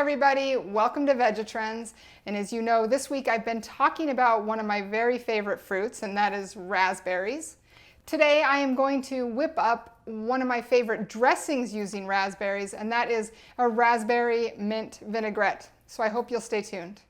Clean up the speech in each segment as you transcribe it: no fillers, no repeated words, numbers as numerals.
everybody, welcome to VegaTrends. And as you know, this week I've been talking about one of my very favorite fruits, and that is raspberries. Today I am going to whip up one of my favorite dressings using raspberries, and that is a raspberry mint vinaigrette. So I hope you'll stay tuned.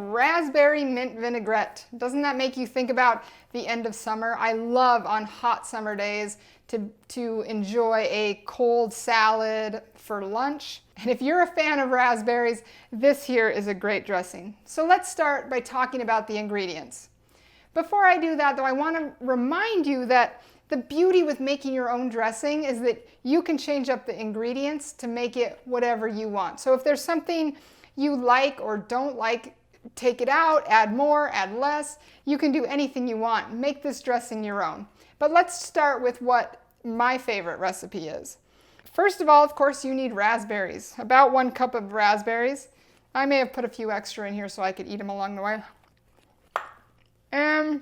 Raspberry mint vinaigrette. Doesn't that make you think about the end of summer? I love on hot summer days to enjoy a cold salad for lunch. And if you're a fan of raspberries, this here is a great dressing. So let's start by talking about the ingredients. Before I do that though, I want to remind you that the beauty with making your own dressing is that you can change up the ingredients to make it whatever you want. So if there's something you like or don't like, take it out, add more, add less. You can do anything you want. Make this dressing your own. But let's start with what my favorite recipe is. First of all, of course, you need raspberries. About 1 cup of raspberries. I may have put a few extra in here so I could eat them along the way. And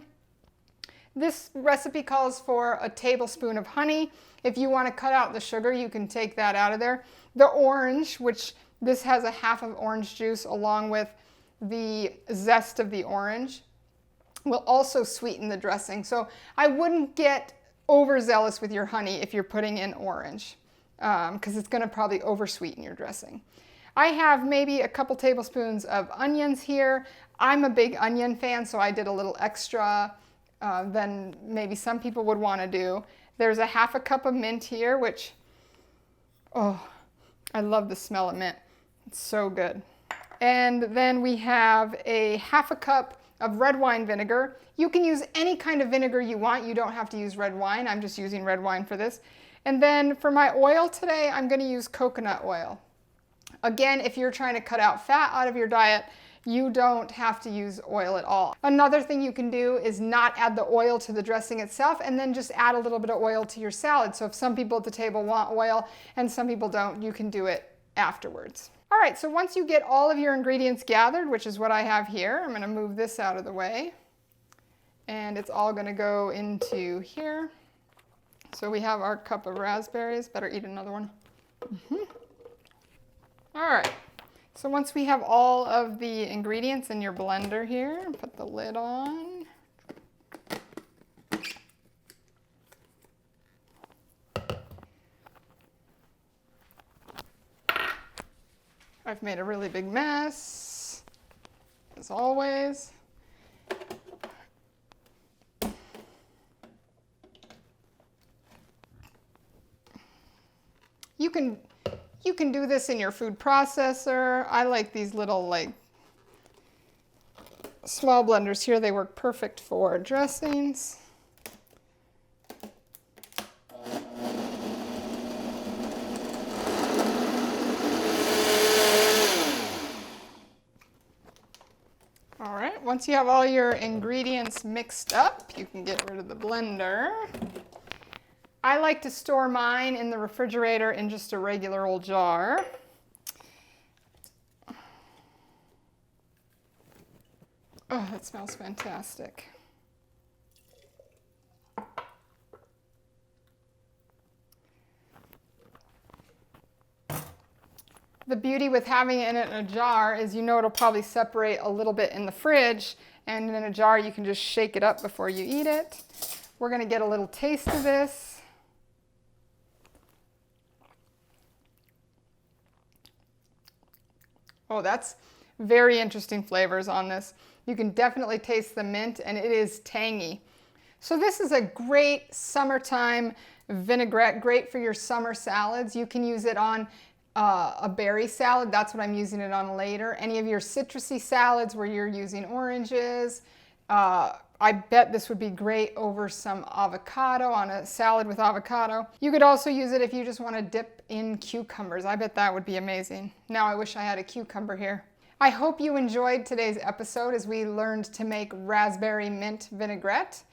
this recipe calls for a tablespoon of honey. If you want to cut out the sugar, you can take that out of there. The orange, which this has a half of orange juice along with the zest of the orange, will also sweeten the dressing. So I wouldn't get overzealous with your honey if you're putting in orange, because it's going to probably oversweeten your dressing. I have maybe a couple tablespoons of onions here. I'm a big onion fan, so I did a little extra than maybe some people would want to do. There's a half a cup of mint here, which, oh, I love the smell of mint. It's so good. And then we have a half a cup of red wine vinegar. You can use any kind of vinegar you want. You don't have to use red wine. I'm just using red wine for this. And then for my oil today, I'm going to use coconut oil. Again, if you're trying to cut out fat out of your diet, you don't have to use oil at all. Another thing you can do is not add the oil to the dressing itself and then just add a little bit of oil to your salad. So if some people at the table want oil and some people don't, you can do it afterwards. All right, so once you get all of your ingredients gathered, which is what I have here, I'm going to move this out of the way. And it's all going to go into here. So we have our cup of raspberries. Better eat another one. All right, so once we have all of the ingredients in your blender here, put the lid on. I've made a really big mess, as always. You can do this in your food processor. I like these little small blenders here. They work perfect for dressings. Once you have all your ingredients mixed up, you can get rid of the blender. I like to store mine in the refrigerator in just a regular old jar. Oh, that smells fantastic. The beauty with having it in a jar is it'll probably separate a little bit in the fridge, and in a jar you can just shake it up before you eat it. We're going to get a little taste of this. Oh, that's very interesting flavors on this. You can definitely taste the mint, and it is tangy. So this is a great summertime vinaigrette, great for your summer salads. You can use it on a berry salad. That's what I'm using it on later. Any of your citrusy salads where you're using oranges. I bet this would be great over some avocado, on a salad with avocado. You could also use it if you just want to dip in cucumbers. I bet that would be amazing. Now I wish I had a cucumber here. I hope you enjoyed today's episode as we learned to make raspberry mint vinaigrette.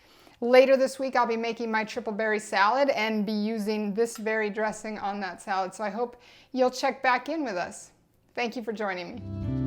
Later this week, I'll be making my triple berry salad and be using this very dressing on that salad. So I hope you'll check back in with us. Thank you for joining me.